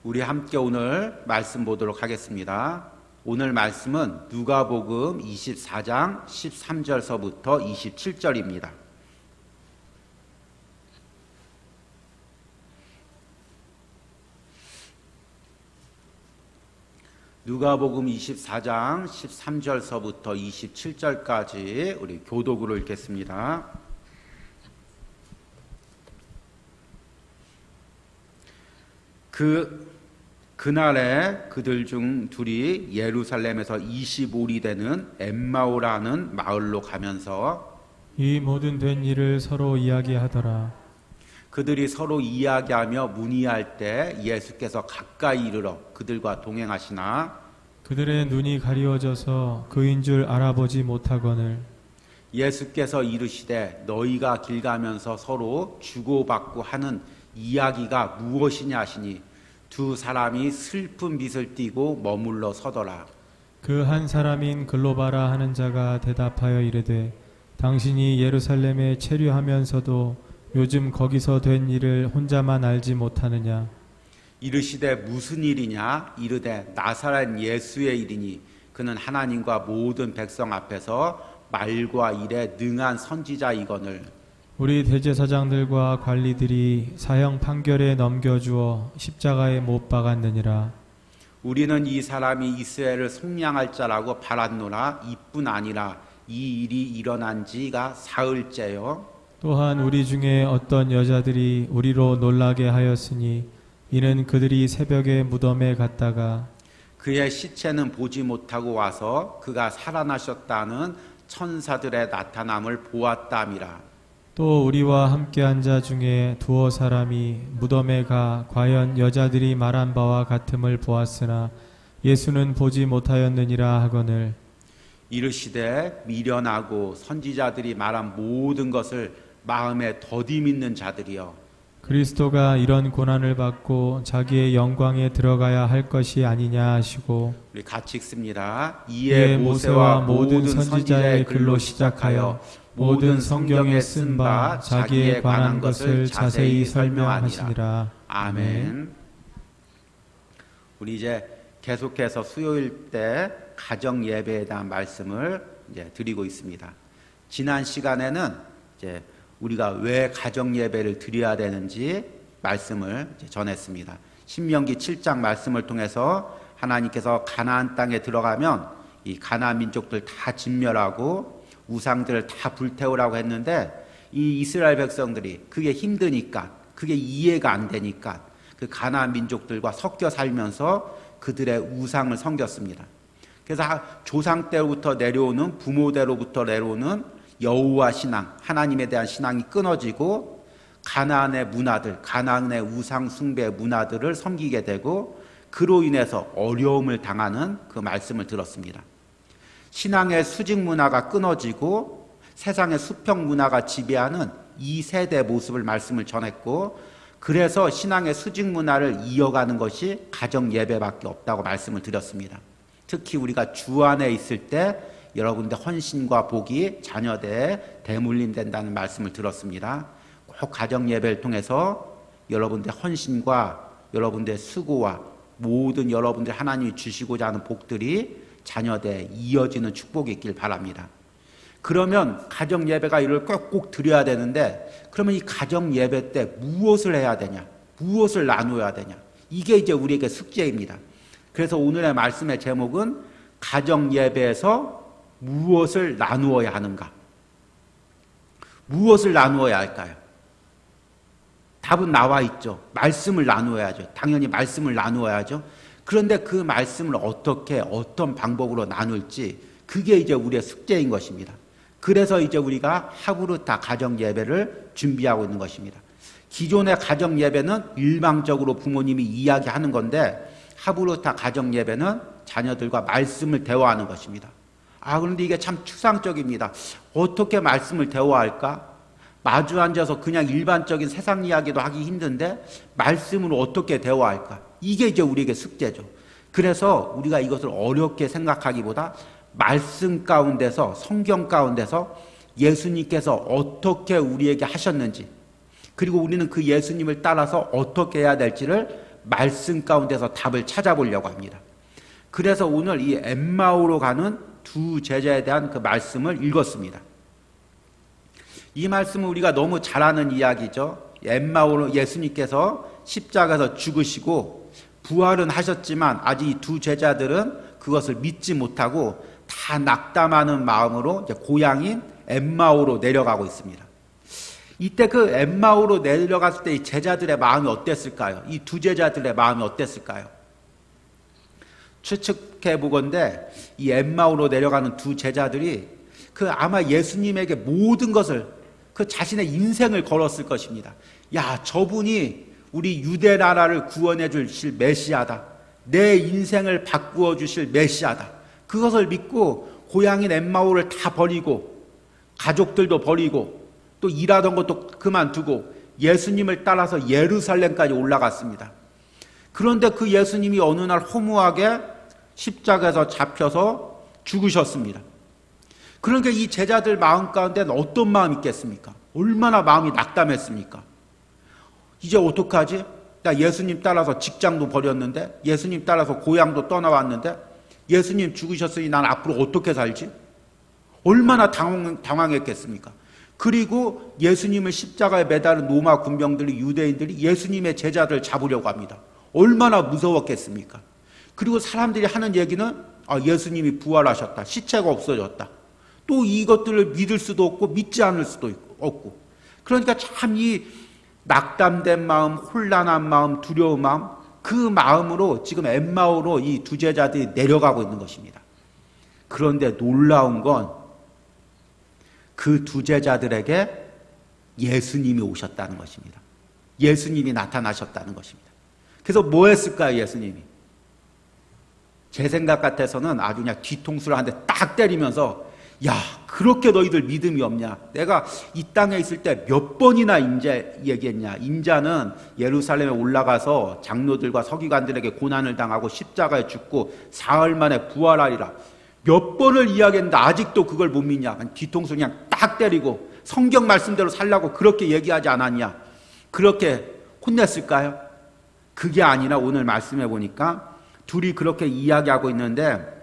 우리 함께 오늘 말씀 보도록 하겠습니다. 오늘 말씀은 누가복음 24장 13절서부터 27절입니다. 누가복음 24장 13절서부터 27절까지 우리 교독으로 읽겠습니다. 그날에 그들 중 둘이 예루살렘에서 25리 되는 엠마오라는 마을로 가면서 이 모든 된 일을 서로 이야기하더라. 그들이 서로 이야기하며 문의할 때 예수께서 가까이 이르러 그들과 동행하시나 그들의 눈이 가리워져서 그인 줄 알아보지 못하거늘 예수께서 이르시되 너희가 길 가면서 서로 주고받고 하는 이야기가 무엇이냐 하시니 두 사람이 슬픈 빛을 띠고 머물러 서더라. 그 한 사람인 글로바라 하는 자가 대답하여 이르되 당신이 예루살렘에 체류하면서도 요즘 거기서 된 일을 혼자만 알지 못하느냐. 이르시되 무슨 일이냐 이르되 나사렛 예수의 일이니 그는 하나님과 모든 백성 앞에서 말과 일에 능한 선지자이거늘 우리 대제사장들과 관리들이 사형 판결에 넘겨주어 십자가에 못 박았느니라. 우리는 이 사람이 이스라엘을 속량할 자라고 바랐노라 이뿐 아니라 이 일이 일어난 지가 사흘째요. 또한 우리 중에 어떤 여자들이 우리로 놀라게 하였으니 이는 그들이 새벽에 무덤에 갔다가 그의 시체는 보지 못하고 와서 그가 살아나셨다는 천사들의 나타남을 보았담이라. 또 우리와 함께한 자 중에 두어 사람이 무덤에 가 과연 여자들이 말한 바와 같음을 보았으나 예수는 보지 못하였느니라 하거늘 이르시되 미련하고 선지자들이 말한 모든 것을 마음에 더디 믿는 자들이여 그리스도가 이런 고난을 받고 자기의 영광에 들어가야 할 것이 아니냐 하시고 우리 같이 읽습니다. 이에 모세와 모든 선지자의 글로 시작하여 모든 성경에 쓴 바 자기에 관한 것을 자세히 설명하시니라. 아멘. 우리 이제 계속해서 수요일 때 가정 예배에 대한 말씀을 이제 드리고 있습니다. 지난 시간에는 이제 우리가 왜 가정 예배를 드려야 되는지 말씀을 이제 전했습니다. 신명기 7장 말씀을 통해서 하나님께서 가나안 땅에 들어가면 이 가나안 민족들 다 진멸하고 우상들을 다 불태우라고 했는데 이 이스라엘 백성들이 그게 힘드니까 그게 이해가 안 되니까 그 가나안 민족들과 섞여 살면서 그들의 우상을 섬겼습니다. 그래서 조상 때로부터 내려오는 부모대로부터 내려오는 여호와 신앙, 하나님에 대한 신앙이 끊어지고 가나안의 문화들, 가나안의 우상 숭배 문화들을 섬기게 되고 그로 인해서 어려움을 당하는 그 말씀을 들었습니다. 신앙의 수직 문화가 끊어지고 세상의 수평 문화가 지배하는 이 세대 모습을 말씀을 전했고 그래서 신앙의 수직 문화를 이어가는 것이 가정 예배밖에 없다고 말씀을 드렸습니다. 특히 우리가 주 안에 있을 때 여러분들 헌신과 복이 자녀대에 대물림된다는 말씀을 들었습니다. 꼭 가정 예배를 통해서 여러분들 헌신과 여러분들의 수고와 모든 여러분들 하나님이 주시고자 하는 복들이 자녀대에 이어지는 축복이 있길 바랍니다. 그러면 가정 예배가 이를 꼭 드려야 되는데 그러면 이 가정 예배 때 무엇을 해야 되냐? 무엇을 나누어야 되냐? 이게 이제 우리에게 숙제입니다. 그래서 오늘의 말씀의 제목은 가정 예배에서 무엇을 나누어야 하는가? 무엇을 나누어야 할까요? 답은 나와 있죠. 말씀을 나누어야죠. 당연히 말씀을 나누어야죠. 그런데 그 말씀을 어떻게 어떤 방법으로 나눌지 그게 이제 우리의 숙제인 것입니다. 그래서 이제 우리가 하브루타 가정 예배를 준비하고 있는 것입니다. 기존의 가정 예배는 일방적으로 부모님이 이야기하는 건데 하브루타 가정 예배는 자녀들과 말씀을 대화하는 것입니다. 그런데 이게 참 추상적입니다. 어떻게 말씀을 대화할까? 마주 앉아서 그냥 일반적인 세상 이야기도 하기 힘든데 말씀으로 어떻게 대화할까? 이게 이제 우리에게 숙제죠. 그래서 우리가 이것을 어렵게 생각하기보다 말씀 가운데서 성경 가운데서 예수님께서 어떻게 우리에게 하셨는지 그리고 우리는 그 예수님을 따라서 어떻게 해야 될지를 말씀 가운데서 답을 찾아보려고 합니다. 그래서 오늘 이 엠마오로 가는 두 제자에 대한 그 말씀을 읽었습니다. 이 말씀은 우리가 너무 잘 아는 이야기죠. 엠마오로 예수님께서 십자가에서 죽으시고 부활은 하셨지만 아직 이 두 제자들은 그것을 믿지 못하고 다 낙담하는 마음으로 이제 고향인 엠마오로 내려가고 있습니다. 이때 그 엠마오로 내려갔을 때 이 제자들의 마음이 어땠을까요? 이 두 제자들의 마음이 어땠을까요? 추측해 보건대 이 엠마오로 내려가는 두 제자들이 그 아마 예수님에게 모든 것을 그 자신의 인생을 걸었을 것입니다. 야, 저분이 우리 유대 나라를 구원해 주실 메시아다. 내 인생을 바꾸어 주실 메시아다. 그것을 믿고 고향인 엠마오를 다 버리고 가족들도 버리고 또 일하던 것도 그만두고 예수님을 따라서 예루살렘까지 올라갔습니다. 그런데 그 예수님이 어느 날 허무하게 십자가에서 잡혀서 죽으셨습니다. 그러니까 이 제자들 마음 가운데는 어떤 마음이 있겠습니까? 얼마나 마음이 낙담했습니까? 이제 어떡하지? 나 예수님 따라서 직장도 버렸는데, 예수님 따라서 고향도 떠나왔는데, 예수님 죽으셨으니 난 앞으로 어떻게 살지? 얼마나 당황했겠습니까? 그리고 예수님을 십자가에 매달은 로마 군병들이, 유대인들이 예수님의 제자들 잡으려고 합니다. 얼마나 무서웠겠습니까? 그리고 사람들이 하는 얘기는 예수님이 부활하셨다. 시체가 없어졌다. 또 이것들을 믿을 수도 없고 믿지 않을 수도 없고. 그러니까 참 이 낙담된 마음, 혼란한 마음, 두려운 마음, 그 마음으로 지금 엠마오로 이 두 제자들이 내려가고 있는 것입니다. 그런데 놀라운 건 그 두 제자들에게 예수님이 오셨다는 것입니다. 예수님이 나타나셨다는 것입니다. 그래서 뭐 했을까요, 예수님이? 제 생각 같아서는 아주 그냥 뒤통수를 한 대 딱 때리면서 야, 그렇게 너희들 믿음이 없냐? 내가 이 땅에 있을 때 몇 번이나 인자 얘기했냐? 인자는 예루살렘에 올라가서 장로들과 서기관들에게 고난을 당하고 십자가에 죽고 사흘 만에 부활하리라. 몇 번을 이야기했는데 아직도 그걸 못 믿냐? 뒤통수 그냥 딱 때리고 성경 말씀대로 살라고 그렇게 얘기하지 않았냐? 그렇게 혼냈을까요? 그게 아니라 오늘 말씀해 보니까 둘이 그렇게 이야기하고 있는데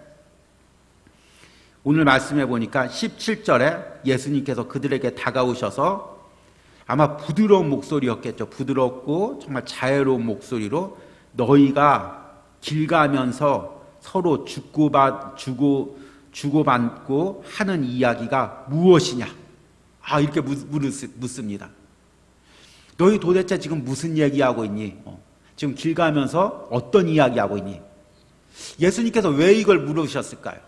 오늘 말씀해 보니까 17절에 예수님께서 그들에게 다가오셔서 아마 부드러운 목소리였겠죠. 부드럽고 정말 자애로운 목소리로 너희가 길 가면서 서로 주고받고 하는 이야기가 무엇이냐? 이렇게 묻습니다. 너희 도대체 지금 무슨 얘기하고 있니? 지금 길 가면서 어떤 이야기하고 있니? 예수님께서 왜 이걸 물으셨을까요?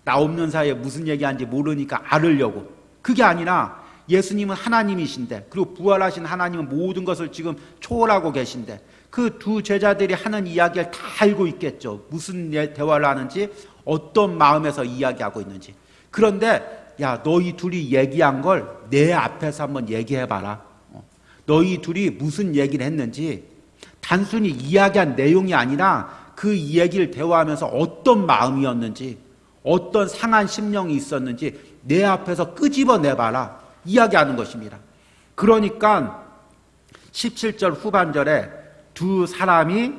나 없는 사이에 무슨 얘기하는지 모르니까 알으려고. 그게 아니라 예수님은 하나님이신데, 그리고 부활하신 하나님은 모든 것을 지금 초월하고 계신데 그 두 제자들이 하는 이야기를 다 알고 있겠죠. 무슨 대화를 하는지, 어떤 마음에서 이야기하고 있는지. 그런데 야, 너희 둘이 얘기한 걸 내 앞에서 한번 얘기해봐라. 너희 둘이 무슨 얘기를 했는지, 단순히 이야기한 내용이 아니라 그 얘기를 대화하면서 어떤 마음이었는지, 어떤 상한 심령이 있었는지 내 앞에서 끄집어내봐라. 이야기하는 것입니다. 그러니까 17절 후반절에 두 사람이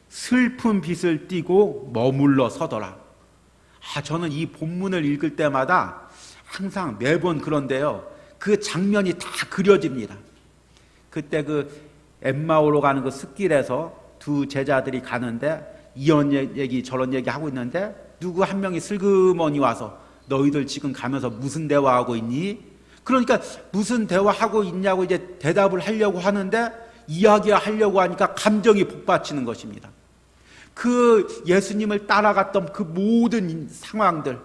슬픈 빛을 띠고 머물러 서더라. 저는 이 본문을 읽을 때마다 항상 매번 그런데요, 그 장면이 다 그려집니다. 그때 그 엠마오로 가는 그 숲길에서 두 제자들이 가는데 이런 얘기 저런 얘기 하고 있는데 누구 한 명이 슬그머니 와서 너희들 지금 가면서 무슨 대화하고 있니? 그러니까 무슨 대화하고 있냐고 이제 대답을 하려고 하는데 이야기하려고 하니까 감정이 복받치는 것입니다. 그 예수님을 따라갔던 그 모든 상황들,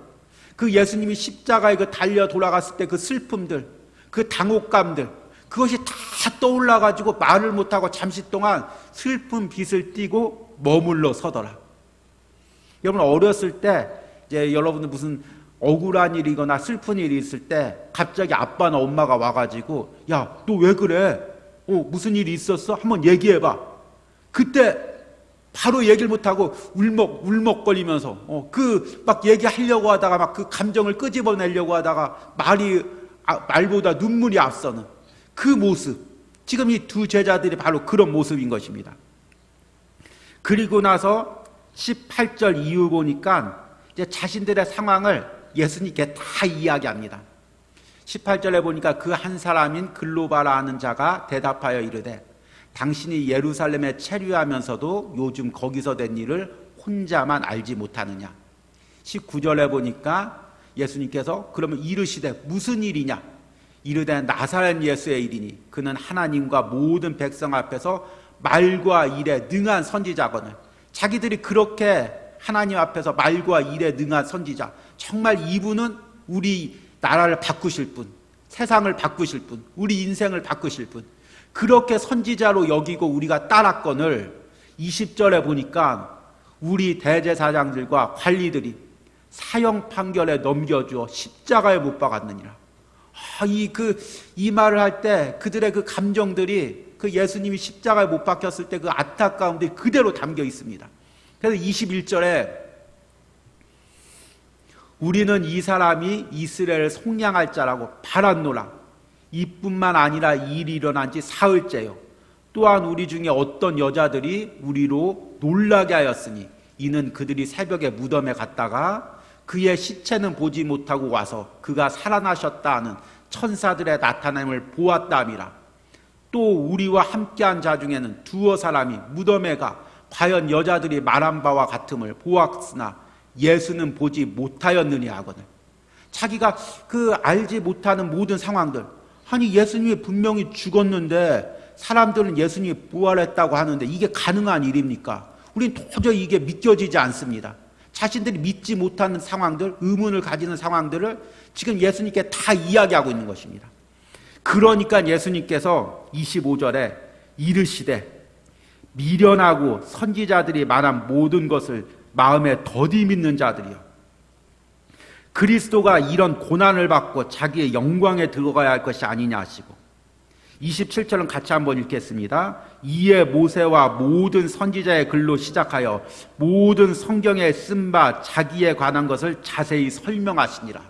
그 예수님이 십자가에 그 달려 돌아갔을 때 그 슬픔들, 그 당혹감들, 그것이 다 떠올라가지고 말을 못하고 잠시 동안 슬픈 빛을 띠고 머물러 서더라. 여러분 어렸을 때 이제 여러분들 무슨 억울한 일이거나 슬픈 일이 있을 때 갑자기 아빠나 엄마가 와가지고 야, 너 왜 그래? 무슨 일이 있었어? 한번 얘기해봐. 그때 바로 얘기를 못하고 울먹거리면서 그 막 얘기하려고 하다가 막 그 감정을 끄집어내려고 하다가 말보다 눈물이 앞서는 그 모습, 지금 이 두 제자들이 바로 그런 모습인 것입니다. 그리고 나서 18절 이후 보니까 이제 자신들의 상황을 예수님께 다 이야기합니다. 18절에 보니까 그 한 사람인 글로바라 하는 자가 대답하여 이르되 당신이 예루살렘에 체류하면서도 요즘 거기서 된 일을 혼자만 알지 못하느냐. 19절에 보니까 예수님께서 그러면 이르시되 무슨 일이냐. 이르되 나사렛 예수의 일이니 그는 하나님과 모든 백성 앞에서 말과 일에 능한 선지자거늘. 자기들이 그렇게 하나님 앞에서 말과 일에 능한 선지자, 정말 이분은 우리 나라를 바꾸실 분, 세상을 바꾸실 분, 우리 인생을 바꾸실 분, 그렇게 선지자로 여기고 우리가 따랐거늘 20절에 보니까 우리 대제사장들과 관리들이 사형 판결에 넘겨주어 십자가에 못 박았느니라. 이 말을 할 때 그들의 그 감정들이 그 예수님이 십자가에 못 박혔을 때 그 안타까움들이 그대로 담겨 있습니다. 그래서 21절에 우리는 이 사람이 이스라엘을 속량할 자라고 바랐노라. 이뿐만 아니라 이 일이 일어난 지 사흘째요. 또한 우리 중에 어떤 여자들이 우리로 놀라게 하였으니 이는 그들이 새벽에 무덤에 갔다가 그의 시체는 보지 못하고 와서 그가 살아나셨다 하는 천사들의 나타남을 보았다미라. 또 우리와 함께한 자 중에는 두어 사람이 무덤에 가 과연 여자들이 말한 바와 같음을 보았으나 예수는 보지 못하였느냐 하거늘. 자기가 그 알지 못하는 모든 상황들, 아니 예수님이 분명히 죽었는데 사람들은 예수님이 부활했다고 하는데 이게 가능한 일입니까? 우린 도저히 이게 믿겨지지 않습니다. 자신들이 믿지 못하는 상황들, 의문을 가지는 상황들을 지금 예수님께 다 이야기하고 있는 것입니다. 그러니까 예수님께서 25절에 이르시되 미련하고 선지자들이 말한 모든 것을 마음에 더디 믿는 자들이여, 그리스도가 이런 고난을 받고 자기의 영광에 들어가야 할 것이 아니냐 하시고, 27절은 같이 한번 읽겠습니다. 이에 모세와 모든 선지자의 글로 시작하여 모든 성경에 쓴 바 자기에 관한 것을 자세히 설명하시니라.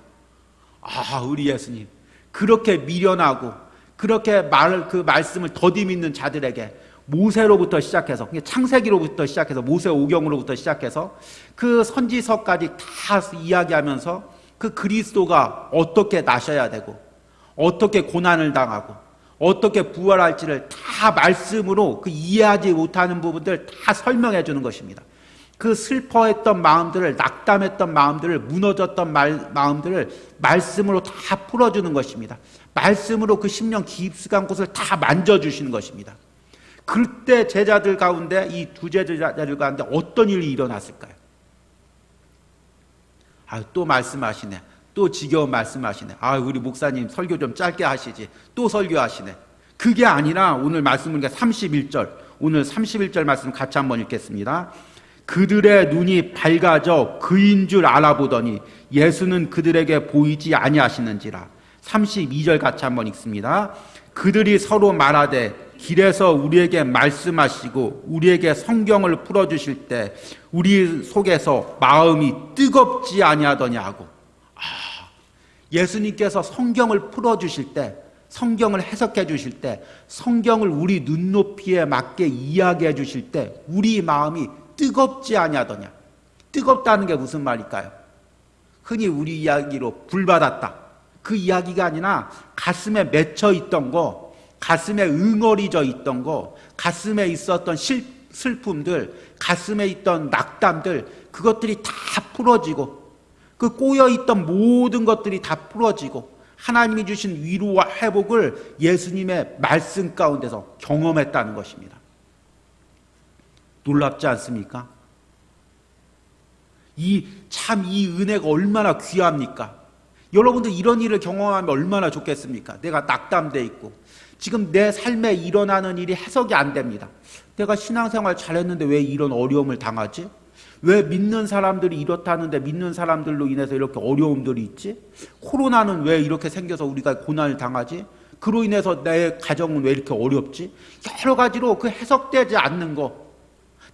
우리 예수님 그렇게 미련하고 그렇게 그 말씀을 더디 믿는 자들에게 모세로부터 시작해서, 창세기로부터 시작해서 모세 오경으로부터 시작해서 그 선지서까지 다 이야기하면서 그 그리스도가 어떻게 나셔야 되고 어떻게 고난을 당하고 어떻게 부활할지를 다 말씀으로 그 이해하지 못하는 부분들 다 설명해 주는 것입니다. 그 슬퍼했던 마음들을, 낙담했던 마음들을, 무너졌던 마음들을 말씀으로 다 풀어주는 것입니다. 말씀으로 그 심령 깊숙한 곳을 다 만져주시는 것입니다. 그때 제자들 가운데, 이 두 제자들 가운데 어떤 일이 일어났을까요? 또 말씀하시네. 또 지겨운 말씀하시네. 우리 목사님 설교 좀 짧게 하시지. 또 설교하시네. 그게 아니라 오늘 말씀은 31절, 오늘 31절 말씀 같이 한번 읽겠습니다. 그들의 눈이 밝아져 그인 줄 알아보더니 예수는 그들에게 보이지 아니하시는지라. 32절 같이 한번 읽습니다. 그들이 서로 말하되 길에서 우리에게 말씀하시고 우리에게 성경을 풀어주실 때 우리 속에서 마음이 뜨겁지 아니하더냐 하고, 예수님께서 성경을 풀어주실 때, 성경을 해석해 주실 때, 성경을 우리 눈높이에 맞게 이야기해 주실 때 우리 마음이 뜨겁지 아니하더냐. 뜨겁다는 게 무슨 말일까요? 흔히 우리 이야기로 불받았다, 그 이야기가 아니라 가슴에 맺혀 있던 거, 가슴에 응어리져 있던 거, 가슴에 있었던 슬픔들, 가슴에 있던 낙담들, 그것들이 다 풀어지고, 그 꼬여있던 모든 것들이 다 풀어지고 하나님이 주신 위로와 회복을 예수님의 말씀 가운데서 경험했다는 것입니다. 놀랍지 않습니까? 이 은혜가 얼마나 귀합니까? 여러분들 이런 일을 경험하면 얼마나 좋겠습니까? 내가 낙담돼 있고 지금 내 삶에 일어나는 일이 해석이 안 됩니다. 내가 신앙생활 잘했는데 왜 이런 어려움을 당하지? 왜 믿는 사람들이 이렇다는데 믿는 사람들로 인해서 이렇게 어려움들이 있지? 코로나는 왜 이렇게 생겨서 우리가 고난을 당하지? 그로 인해서 내 가정은 왜 이렇게 어렵지? 여러 가지로 그 해석되지 않는 거,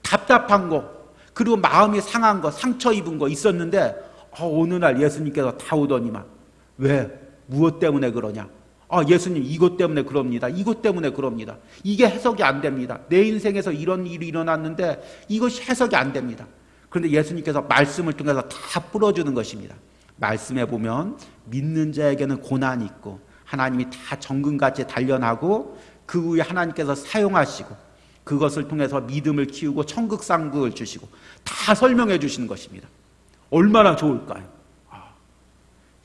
답답한 거, 그리고 마음이 상한 거, 상처 입은 거 있었는데 어느 날 예수님께서 다 오더니만 왜? 무엇 때문에 그러냐? 예수님 이것 때문에 그럽니다. 이것 때문에 그럽니다. 이게 해석이 안 됩니다. 내 인생에서 이런 일이 일어났는데 이것이 해석이 안 됩니다. 그런데 예수님께서 말씀을 통해서 다 풀어주는 것입니다. 말씀에 보면 믿는 자에게는 고난이 있고 하나님이 다 정금같이 단련하고 그 후에 하나님께서 사용하시고 그것을 통해서 믿음을 키우고 천국상국을 주시고 다 설명해 주시는 것입니다. 얼마나 좋을까요?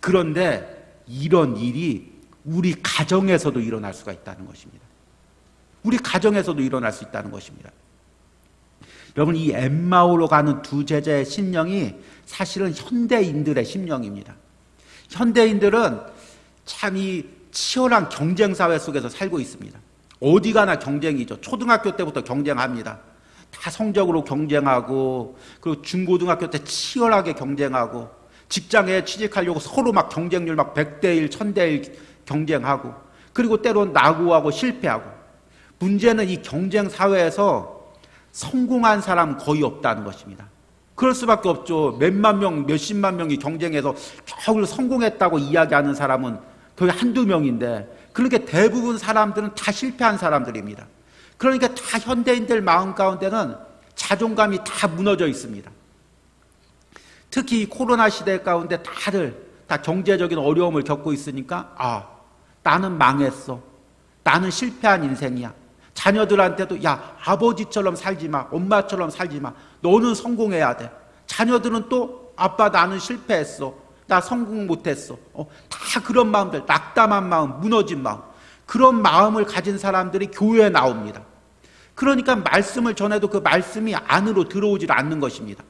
그런데 이런 일이 우리 가정에서도 일어날 수가 있다는 것입니다. 우리 가정에서도 일어날 수 있다는 것입니다. 여러분, 이 엠마오로 가는 두 제자의 심령이 사실은 현대인들의 심령입니다. 현대인들은 참 이 치열한 경쟁 사회 속에서 살고 있습니다. 어디 가나 경쟁이죠. 초등학교 때부터 경쟁합니다. 다 성적으로 경쟁하고, 그리고 중고등학교 때 치열하게 경쟁하고, 직장에 취직하려고 서로 막 경쟁률 막 100대 1, 1000대 1 경쟁하고, 그리고 때론 낙오하고 실패하고. 문제는 이 경쟁 사회에서 성공한 사람 거의 없다는 것입니다. 그럴 수밖에 없죠. 몇만 명, 몇십만 명이 경쟁해서 겨우 성공했다고 이야기하는 사람은 거의 한두 명인데, 그렇게 대부분 사람들은 다 실패한 사람들입니다. 그러니까 다 현대인들 마음 가운데는 자존감이 다 무너져 있습니다. 특히 이 코로나 시대 가운데 다들 다 경제적인 어려움을 겪고 있으니까 나는 망했어. 나는 실패한 인생이야. 자녀들한테도 아버지처럼 살지 마. 엄마처럼 살지 마. 너는 성공해야 돼. 자녀들은 또 아빠 나는 실패했어. 나 성공 못했어. 다 그런 마음들, 낙담한 마음, 무너진 마음, 그런 마음을 가진 사람들이 교회에 나옵니다. 그러니까 말씀을 전해도 그 말씀이 안으로 들어오질 않는 것입니다.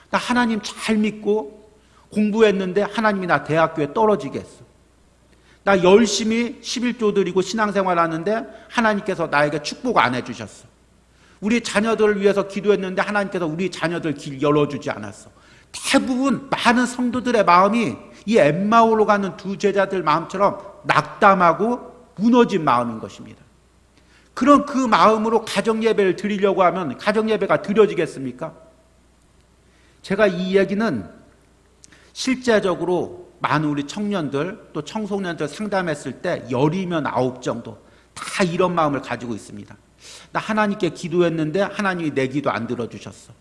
나 하나님 잘 믿고 공부했는데 하나님이 나 대학교에 떨어지게 했어. 나 열심히 11조 드리고 신앙생활 하는데 하나님께서 나에게 축복 안 해주셨어. 우리 자녀들을 위해서 기도했는데 하나님께서 우리 자녀들 길 열어주지 않았어. 대부분 많은 성도들의 마음이 이 엠마오로 가는 두 제자들 마음처럼 낙담하고 무너진 마음인 것입니다. 그런 그 마음으로 가정예배를 드리려고 하면 가정예배가 드려지겠습니까? 제가 이 얘기는 실제적으로 많은 우리 청년들 또 청소년들 상담했을 때 10이면 9 정도 다 이런 마음을 가지고 있습니다. 나 하나님께 기도했는데 하나님이 내 기도 안 들어주셨어.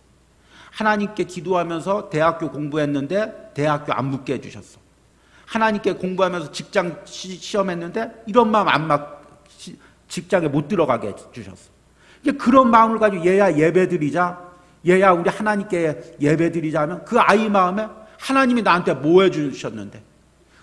하나님께 기도하면서 대학교 공부했는데 대학교 안 붙게 해주셨어. 하나님께 공부하면서 직장 시험했는데 이런 마음 직장에 못 들어가게 해주셨어. 그런 마음을 가지고 얘야 예배드리자, 얘야 우리 하나님께 예배드리자 하면 그 아이 마음에 하나님이 나한테 뭐 해주셨는데,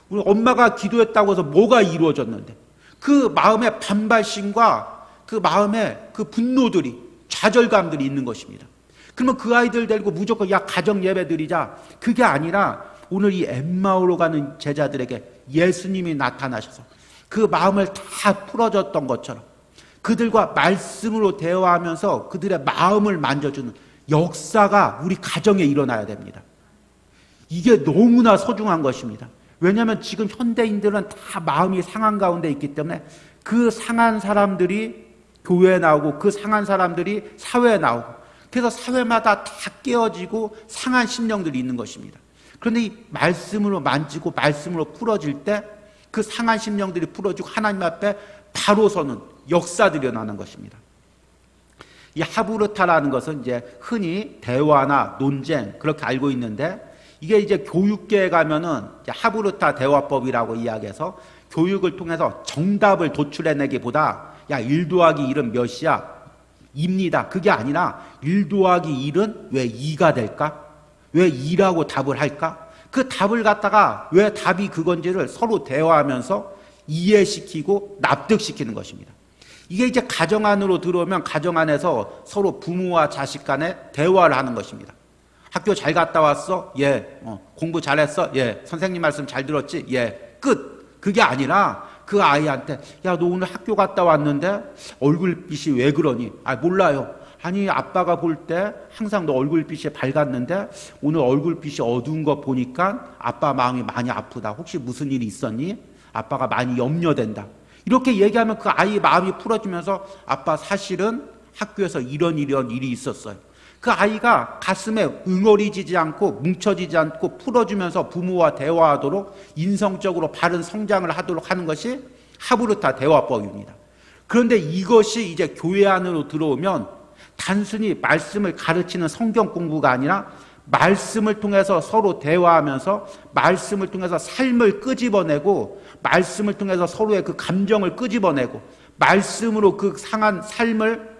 우리 엄마가 기도했다고 해서 뭐가 이루어졌는데, 그 마음의 반발심과 그 마음의 그 분노들이, 좌절감들이 있는 것입니다. 그러면 그 아이들 데리고 무조건 가정 예배 드리자, 그게 아니라 오늘 이 엠마오로 가는 제자들에게 예수님이 나타나셔서 그 마음을 다 풀어줬던 것처럼 그들과 말씀으로 대화하면서 그들의 마음을 만져주는 역사가 우리 가정에 일어나야 됩니다. 이게 너무나 소중한 것입니다. 왜냐하면 지금 현대인들은 다 마음이 상한 가운데 있기 때문에 그 상한 사람들이 교회에 나오고 그 상한 사람들이 사회에 나오고, 그래서 사회마다 다 깨어지고 상한 심령들이 있는 것입니다. 그런데 이 말씀으로 만지고 말씀으로 풀어질 때 그 상한 심령들이 풀어지고 하나님 앞에 바로 서는 역사들이 일어나는 것입니다. 이 하부르타라는 것은 이제 흔히 대화나 논쟁 그렇게 알고 있는데, 이게 이제 교육계에 가면은 하부르타 대화법이라고 이야기해서 교육을 통해서 정답을 도출해내기보다 1 더하기 1은 몇이야? 입니다. 그게 아니라 1 더하기 1은 왜 2가 될까? 왜 2라고 답을 할까? 그 답을 갖다가 왜 답이 그건지를 서로 대화하면서 이해시키고 납득시키는 것입니다. 이게 이제 가정 안으로 들어오면 가정 안에서 서로 부모와 자식 간에 대화를 하는 것입니다. 학교 잘 갔다 왔어? 예. 공부 잘했어? 예. 선생님 말씀 잘 들었지? 예. 끝. 그게 아니라 그 아이한테 너 오늘 학교 갔다 왔는데 얼굴빛이 왜 그러니? 몰라요. 아니 아빠가 볼 때 항상 너 얼굴빛이 밝았는데 오늘 얼굴빛이 어두운 거 보니까 아빠 마음이 많이 아프다. 혹시 무슨 일이 있었니? 아빠가 많이 염려된다. 이렇게 얘기하면 그 아이 마음이 풀어지면서 아빠 사실은 학교에서 이런 일이 있었어요. 그 아이가 가슴에 응어리지지 않고 뭉쳐지지 않고 풀어주면서 부모와 대화하도록 인성적으로 바른 성장을 하도록 하는 것이 하브르타 대화법입니다. 그런데 이것이 이제 교회 안으로 들어오면 단순히 말씀을 가르치는 성경 공부가 아니라 말씀을 통해서 서로 대화하면서 말씀을 통해서 삶을 끄집어내고 말씀을 통해서 서로의 그 감정을 끄집어내고 말씀으로 그 상한 삶을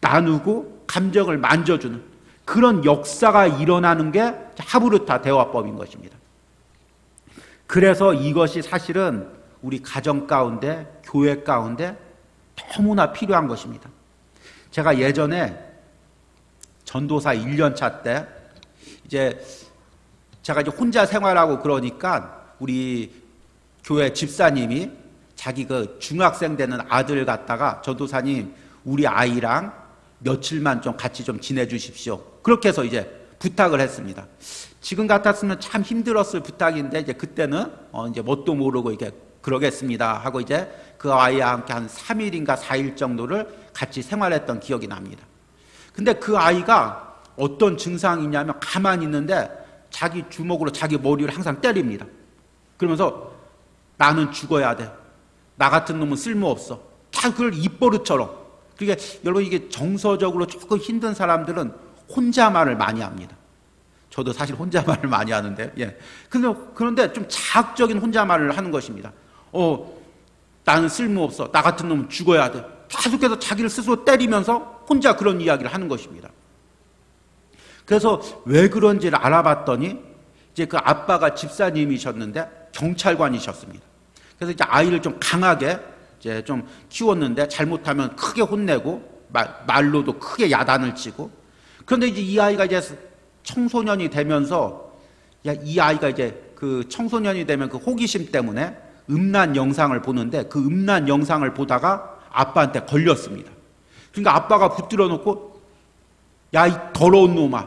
나누고 감정을 만져주는 그런 역사가 일어나는 게 하브르타 대화법인 것입니다. 그래서 이것이 사실은 우리 가정 가운데 교회 가운데 너무나 필요한 것입니다. 제가 예전에 전도사 1년차 때 제가 혼자 생활하고 그러니까 우리 교회 집사님이 자기 그 중학생 되는 아들 갖다가 전도사님 우리 아이랑 며칠만 좀 같이 좀 지내주십시오. 그렇게 해서 이제 부탁을 했습니다. 지금 같았으면 참 힘들었을 부탁인데 이제 그때는 이제 뭣도 모르고 이렇게 그러겠습니다 하고 이제 그 아이와 함께 한 3일인가 4일 정도를 같이 생활했던 기억이 납니다. 근데 그 아이가 어떤 증상이 있냐면 가만히 있는데 자기 주먹으로 자기 머리를 항상 때립니다. 그러면서 나는 죽어야 돼. 나 같은 놈은 쓸모없어. 다 그걸 입버릇처럼. 그러니까 여러분 이게 정서적으로 조금 힘든 사람들은 혼자말을 많이 합니다. 저도 사실 혼자말을 많이 하는데, 예. 그런데 좀 자학적인 혼자말을 하는 것입니다. 나는 쓸모없어. 나 같은 놈은 죽어야 돼. 계속해서 자기를 스스로 때리면서 혼자 그런 이야기를 하는 것입니다. 그래서 왜 그런지를 알아봤더니 이제 그 아빠가 집사님이셨는데 경찰관이셨습니다. 그래서 이제 아이를 좀 강하게 이제 좀 키웠는데 잘못하면 크게 혼내고 말로도 크게 야단을 치고 그런데 이제 이 아이가 이제 청소년이 되면서 이 아이가 이제 그 청소년이 되면 그 호기심 때문에 음란 영상을 보는데 그 음란 영상을 보다가 아빠한테 걸렸습니다. 그러니까 아빠가 붙들어 놓고 야, 이 더러운 놈아,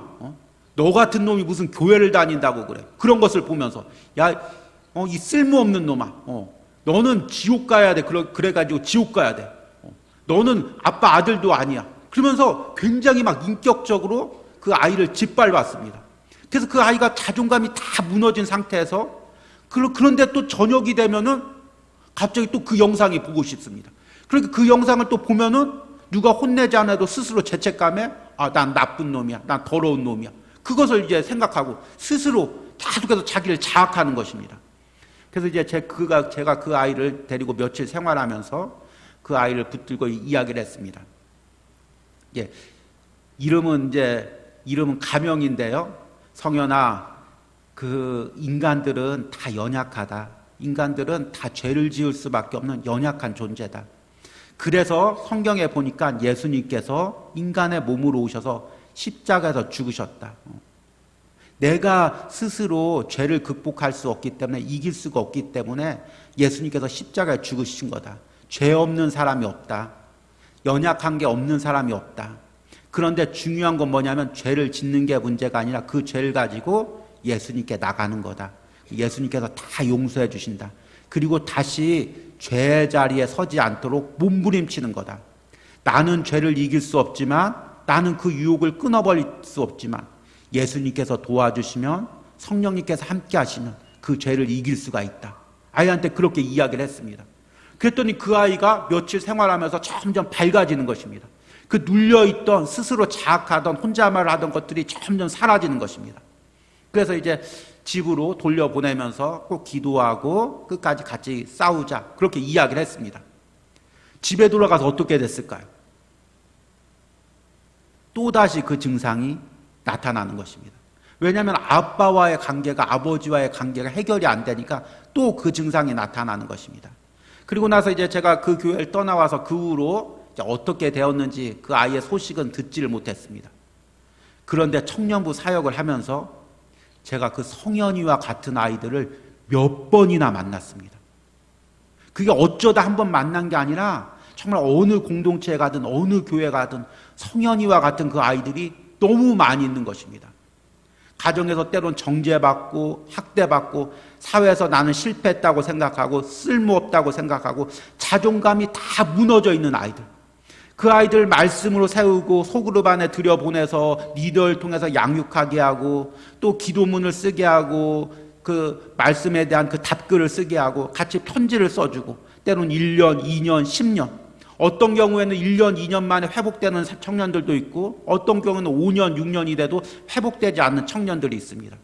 너 같은 놈이 무슨 교회를 다닌다고 그래. 그런 것을 보면서 야, 이 쓸모없는 놈아, 너는 지옥 가야 돼. 그래가지고 지옥 가야 돼. 너는 아빠 아들도 아니야. 그러면서 굉장히 막 인격적으로 그 아이를 짓밟았습니다. 그래서 그 아이가 자존감이 다 무너진 상태에서 그런데 또 저녁이 되면은 갑자기 또 그 영상이 보고 싶습니다. 그러니까 그 영상을 또 보면은 누가 혼내지 않아도 스스로 죄책감에 난 나쁜 놈이야. 난 더러운 놈이야. 그것을 이제 생각하고 스스로 계속해서 자기를 자학하는 것입니다. 그래서 이제 제가 그 아이를 데리고 며칠 생활하면서 그 아이를 붙들고 이야기를 했습니다. 예, 이름은 가명인데요. 성현아, 그 인간들은 다 연약하다. 인간들은 다 죄를 지을 수밖에 없는 연약한 존재다. 그래서 성경에 보니까 예수님께서 인간의 몸으로 오셔서 십자가에서 죽으셨다. 내가 스스로 죄를 극복할 수 없기 때문에 이길 수가 없기 때문에 예수님께서 십자가에 죽으신 거다. 죄 없는 사람이 없다. 연약한 게 없는 사람이 없다. 그런데 중요한 건 뭐냐면 죄를 짓는 게 문제가 아니라 그 죄를 가지고 예수님께 나가는 거다. 예수님께서 다 용서해 주신다. 그리고 다시 죄의 자리에 서지 않도록 몸부림치는 거다. 나는 죄를 이길 수 없지만 나는 그 유혹을 끊어버릴 수 없지만 예수님께서 도와주시면 성령님께서 함께 하시면 그 죄를 이길 수가 있다. 아이한테 그렇게 이야기를 했습니다. 그랬더니 그 아이가 며칠 생활하면서 점점 밝아지는 것입니다. 그 눌려있던 스스로 자학하던 혼자말 하던 것들이 점점 사라지는 것입니다. 그래서 이제 집으로 돌려보내면서 꼭 기도하고 끝까지 같이 싸우자 그렇게 이야기를 했습니다. 집에 돌아가서 어떻게 됐을까요? 또다시 그 증상이 나타나는 것입니다. 왜냐하면 아빠와의 관계가 아버지와의 관계가 해결이 안 되니까 또 그 증상이 나타나는 것입니다. 그리고 나서 이제 제가 그 교회를 떠나와서 그 후로 어떻게 되었는지 그 아이의 소식은 듣지를 못했습니다. 그런데 청년부 사역을 하면서 제가 그 성현이와 같은 아이들을 몇 번이나 만났습니다. 그게 어쩌다 한 번 만난 게 아니라 정말 어느 공동체에 가든 어느 교회 가든 성현이와 같은 그 아이들이 너무 많이 있는 것입니다. 가정에서 때론 정죄받고 학대받고 사회에서 나는 실패했다고 생각하고 쓸모없다고 생각하고 자존감이 다 무너져 있는 아이들. 그 아이들 말씀으로 세우고 소그룹 안에 들여보내서 리더를 통해서 양육하게 하고 또 기도문을 쓰게 하고 그 말씀에 대한 그 답글을 쓰게 하고 같이 편지를 써주고 때로는 1년, 2년, 10년, 어떤 경우에는 1년, 2년 만에 회복되는 청년들도 있고 어떤 경우는 5년, 6년이 돼도 회복되지 않는 청년들이 있습니다.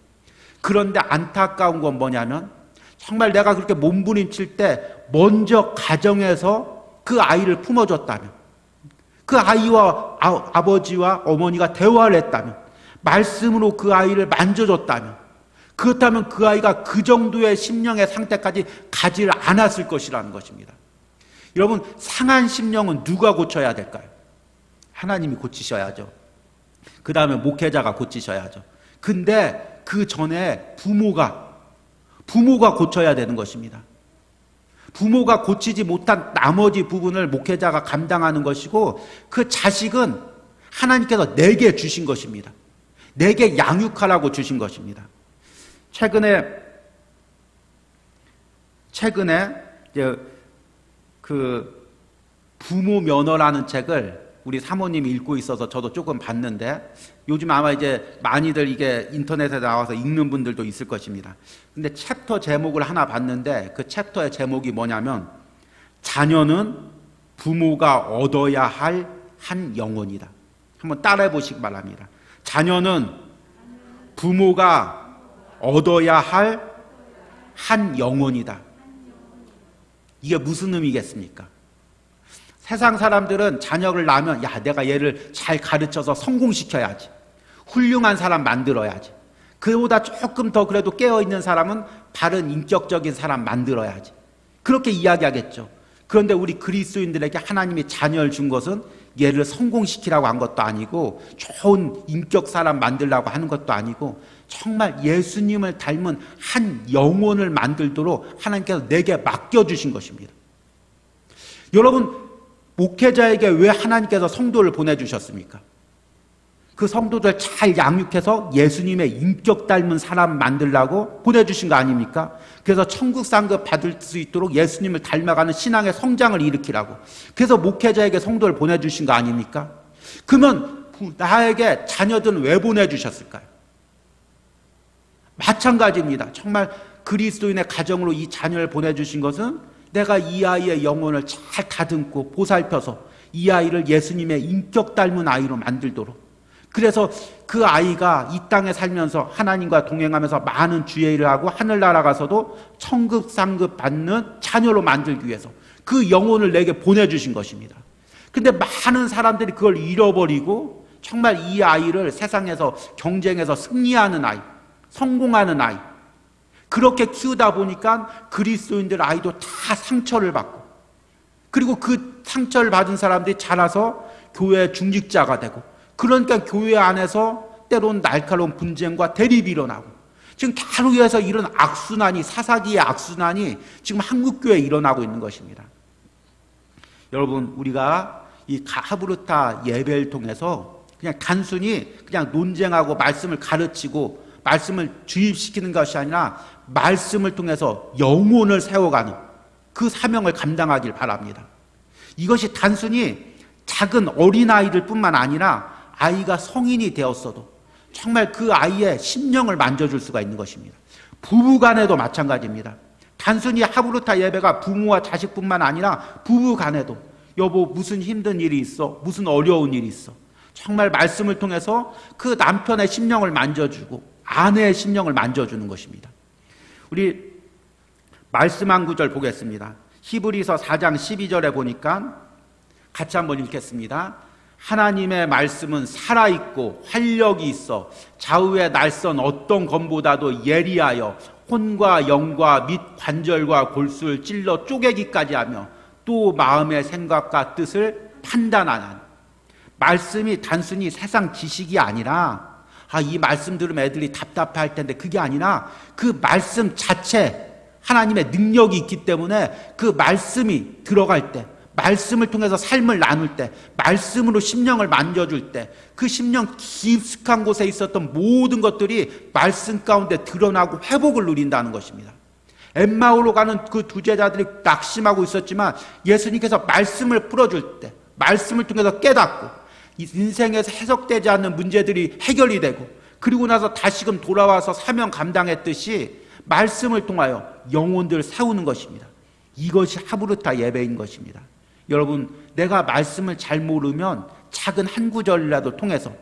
그런데 안타까운 건 뭐냐면 정말 내가 그렇게 몸부림칠 때 먼저 가정에서 그 아이를 품어줬다면, 그 아이와 아버지와 어머니가 대화를 했다면, 말씀으로 그 아이를 만져줬다면, 그렇다면 그 아이가 그 정도의 심령의 상태까지 가지를 않았을 것이라는 것입니다. 여러분, 상한 심령은 누가 고쳐야 될까요? 하나님이 고치셔야죠. 그 다음에 목회자가 고치셔야죠. 근데 그 전에 부모가 고쳐야 되는 것입니다. 부모가 고치지 못한 나머지 부분을 목회자가 감당하는 것이고, 그 자식은 하나님께서 내게 주신 것입니다. 내게 양육하라고 주신 것입니다. 최근에 이제 그 부모 면허라는 책을 우리 사모님이 읽고 있어서 저도 조금 봤는데, 요즘 아마 이제 많이들 이게 인터넷에 나와서 읽는 분들도 있을 것입니다. 근데 챕터 제목을 하나 봤는데 그 챕터의 제목이 뭐냐면, 자녀는 부모가 얻어야 할 한 영혼이다. 한번 따라해 보시기 바랍니다. 자녀는 부모가 얻어야 할 한 영혼이다. 이게 무슨 의미겠습니까? 세상 사람들은 자녀를 낳으면, 야, 내가 얘를 잘 가르쳐서 성공시켜야지, 훌륭한 사람 만들어야지, 그보다 조금 더 그래도 깨어있는 사람은 바른 인격적인 사람 만들어야지, 그렇게 이야기하겠죠. 그런데 우리 그리스도인들에게 하나님이 자녀를 준 것은 얘를 성공시키라고 한 것도 아니고, 좋은 인격 사람 만들라고 하는 것도 아니고, 정말 예수님을 닮은 한 영혼을 만들도록 하나님께서 내게 맡겨주신 것입니다. 여러분, 목회자에게 왜 하나님께서 성도를 보내주셨습니까? 그 성도들 잘 양육해서 예수님의 인격 닮은 사람 만들라고 보내주신 거 아닙니까? 그래서 천국 상급 받을 수 있도록 예수님을 닮아가는 신앙의 성장을 일으키라고. 그래서 목회자에게 성도를 보내주신 거 아닙니까? 그러면 나에게 자녀들은 왜 보내주셨을까요? 마찬가지입니다. 정말 그리스도인의 가정으로 이 자녀를 보내주신 것은 내가 이 아이의 영혼을 잘 다듬고 보살펴서 이 아이를 예수님의 인격 닮은 아이로 만들도록, 그래서 그 아이가 이 땅에 살면서 하나님과 동행하면서 많은 주의 일을 하고 하늘나라 가서도 천급 상급 받는 자녀로 만들기 위해서 그 영혼을 내게 보내주신 것입니다. 근데 많은 사람들이 그걸 잃어버리고 정말 이 아이를 세상에서 경쟁에서 승리하는 아이, 성공하는 아이, 그렇게 키우다 보니까 그리스도인들 아이도 다 상처를 받고, 그리고 그 상처를 받은 사람들이 자라서 교회 중직자가 되고, 그러니까 교회 안에서 때로는 날카로운 분쟁과 대립이 일어나고, 지금 가루에서 이런 악순환이, 사사기의 악순환이 지금 한국교회에 일어나고 있는 것입니다. 여러분, 우리가 이 하브르타 예배를 통해서 그냥 단순히 그냥 논쟁하고 말씀을 가르치고 말씀을 주입시키는 것이 아니라 말씀을 통해서 영혼을 세워가는 그 사명을 감당하길 바랍니다. 이것이 단순히 작은 어린아이들 뿐만 아니라 아이가 성인이 되었어도 정말 그 아이의 심령을 만져줄 수가 있는 것입니다. 부부간에도 마찬가지입니다. 단순히 하브르타 예배가 부모와 자식뿐만 아니라 부부간에도, 여보 무슨 힘든 일이 있어? 무슨 어려운 일이 있어? 정말 말씀을 통해서 그 남편의 심령을 만져주고 아내의 심령을 만져주는 것입니다. 우리 말씀 한 구절 보겠습니다. 히브리서 4장 12절에 보니까 같이 한번 읽겠습니다. 하나님의 말씀은 살아있고 활력이 있어 좌우에 날선 어떤 검보다도 예리하여 혼과 영과 및 관절과 골수를 찔러 쪼개기까지 하며 또 마음의 생각과 뜻을 판단하는, 말씀이 단순히 세상 지식이 아니라 이 말씀 들으면 애들이 답답할 텐데, 그게 아니라 그 말씀 자체 하나님의 능력이 있기 때문에 그 말씀이 들어갈 때, 말씀을 통해서 삶을 나눌 때, 말씀으로 심령을 만져줄 때 그 심령 깊숙한 곳에 있었던 모든 것들이 말씀 가운데 드러나고 회복을 누린다는 것입니다. 엠마오로 가는 그 두 제자들이 낙심하고 있었지만 예수님께서 말씀을 풀어줄 때, 말씀을 통해서 깨닫고 인생에서 해석되지 않는 문제들이 해결이 되고, 그리고 나서 다시금 돌아와서 사명 감당했듯이 말씀을 통하여 영혼들을 세우는 것입니다. 이것이 하브르타 예배인 것입니다. 여러분, 내가 말씀을 잘 모르면 작은 한 구절이라도 통해서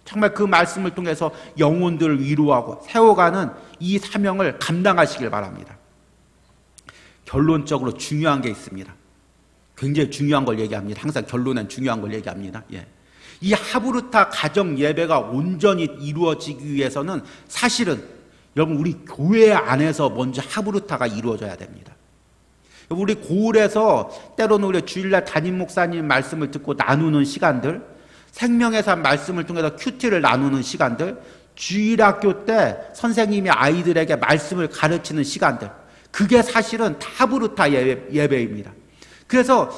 정말 그 말씀을 통해서 영혼들을 위로하고 세워가는 이 사명을 감당하시길 바랍니다. 결론적으로 중요한 게 있습니다. 굉장히 중요한 걸 얘기합니다. 항상 결론엔 중요한 걸 얘기합니다. 이 하브르타 가정 예배가 온전히 이루어지기 위해서는 사실은 여러분 우리 교회 안에서 먼저 하브르타가 이루어져야 됩니다. 우리 고을에서 때로는 우리 주일날 담임 목사님 말씀을 듣고 나누는 시간들, 생명의 삶 말씀을 통해서 큐티를 나누는 시간들, 주일학교 때 선생님이 아이들에게 말씀을 가르치는 시간들, 그게 사실은 하브르타 예배입니다. 그래서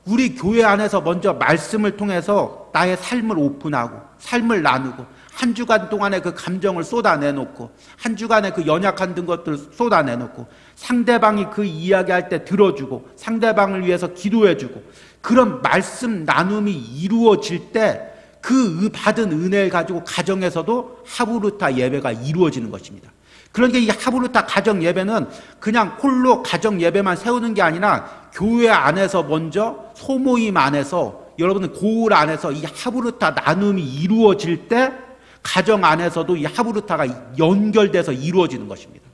우리 교회 안에서 먼저 말씀을 통해서 나의 삶을 오픈하고 삶을 나누고 한 주간 동안의 그 감정을 쏟아내놓고 한 주간의 그 연약한 것들을 쏟아내놓고 상대방이 그 이야기할 때 들어주고 상대방을 위해서 기도해주고 그런 말씀 나눔이 이루어질 때 그 받은 은혜를 가지고 가정에서도 하브르타 예배가 이루어지는 것입니다. 그러니까 이 하브르타 가정 예배는 그냥 홀로 가정 예배만 세우는 게 아니라 교회 안에서 먼저 소모임 안에서 여러분 고을 안에서 이 하브르타 나눔이 이루어질 때 가정 안에서도 이 하브르타가 연결돼서 이루어지는 것입니다.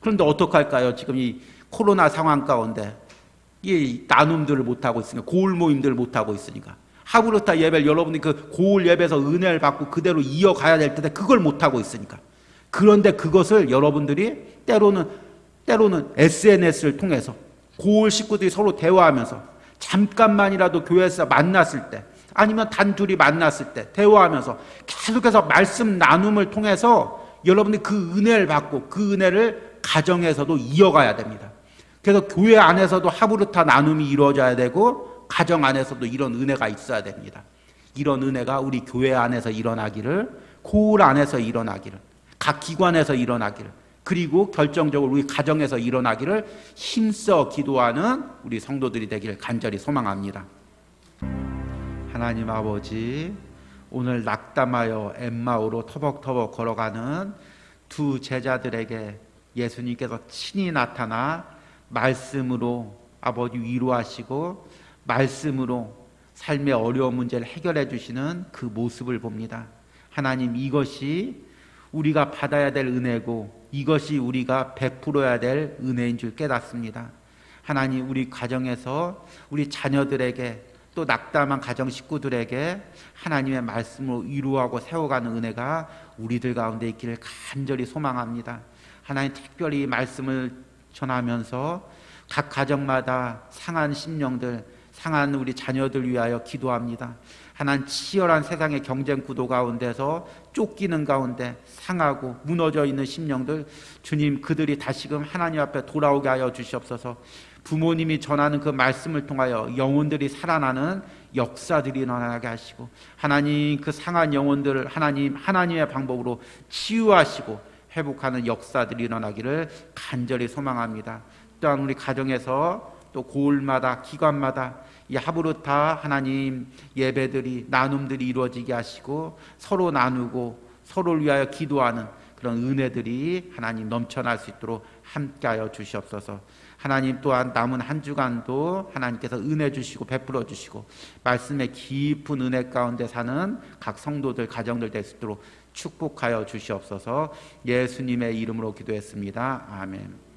그런데 어떡할까요? 지금 이 코로나 상황 가운데 이 나눔들을 못하고 있으니까 고을 모임들을 못하고 있으니까 하브르타 예배를 여러분이 그 고을 예배에서 은혜를 받고 그대로 이어가야 될 텐데 그걸 못하고 있으니까 그런데 그것을 여러분들이 때로는 SNS를 통해서 고을 식구들이 서로 대화하면서 잠깐만이라도 교회에서 만났을 때 아니면 단둘이 만났을 때 대화하면서 계속해서 말씀 나눔을 통해서 여러분들이 그 은혜를 받고 그 은혜를 가정에서도 이어가야 됩니다. 그래서 교회 안에서도 하브르타 나눔이 이루어져야 되고 가정 안에서도 이런 은혜가 있어야 됩니다. 이런 은혜가 우리 교회 안에서 일어나기를, 고을 안에서 일어나기를, 각 기관에서 일어나기를, 그리고 결정적으로 우리 가정에서 일어나기를 힘써 기도하는 우리 성도들이 되기를 간절히 소망합니다. 하나님 아버지, 오늘 낙담하여 엠마오로 터벅터벅 걸어가는 두 제자들에게 예수님께서 친히 나타나 말씀으로 아버지 위로하시고 말씀으로 삶의 어려운 문제를 해결해 주시는 그 모습을 봅니다. 하나님, 이것이 우리가 받아야 될 은혜고 이것이 우리가 베풀어야 될 은혜인 줄 깨닫습니다. 하나님, 우리 가정에서 우리 자녀들에게 또 낙담한 가정 식구들에게 하나님의 말씀으로 위로하고 세워가는 은혜가 우리들 가운데 있기를 간절히 소망합니다. 하나님, 특별히 말씀을 전하면서 각 가정마다 상한 심령들, 상한 우리 자녀들 위하여 기도합니다. 하나님, 치열한 세상의 경쟁 구도 가운데서 쫓기는 가운데 상하고 무너져 있는 심령들, 주님, 그들이 다시금 하나님 앞에 돌아오게 하여 주시옵소서. 부모님이 전하는 그 말씀을 통하여 영혼들이 살아나는 역사들이 일어나게 하시고 하나님, 그 상한 영혼들을 하나님의 방법으로 치유하시고 회복하는 역사들이 일어나기를 간절히 소망합니다. 또한 우리 가정에서 또 고을마다 기관마다 이 하브르타 하나님 예배들이 나눔들이 이루어지게 하시고 서로 나누고 서로를 위하여 기도하는 그런 은혜들이 하나님 넘쳐날 수 있도록 함께하여 주시옵소서. 하나님, 또한 남은 한 주간도 하나님께서 은혜 주시고 베풀어 주시고 말씀의 깊은 은혜 가운데 사는 각 성도들 가정들 될 수 있도록 축복하여 주시옵소서. 예수님의 이름으로 기도했습니다. 아멘.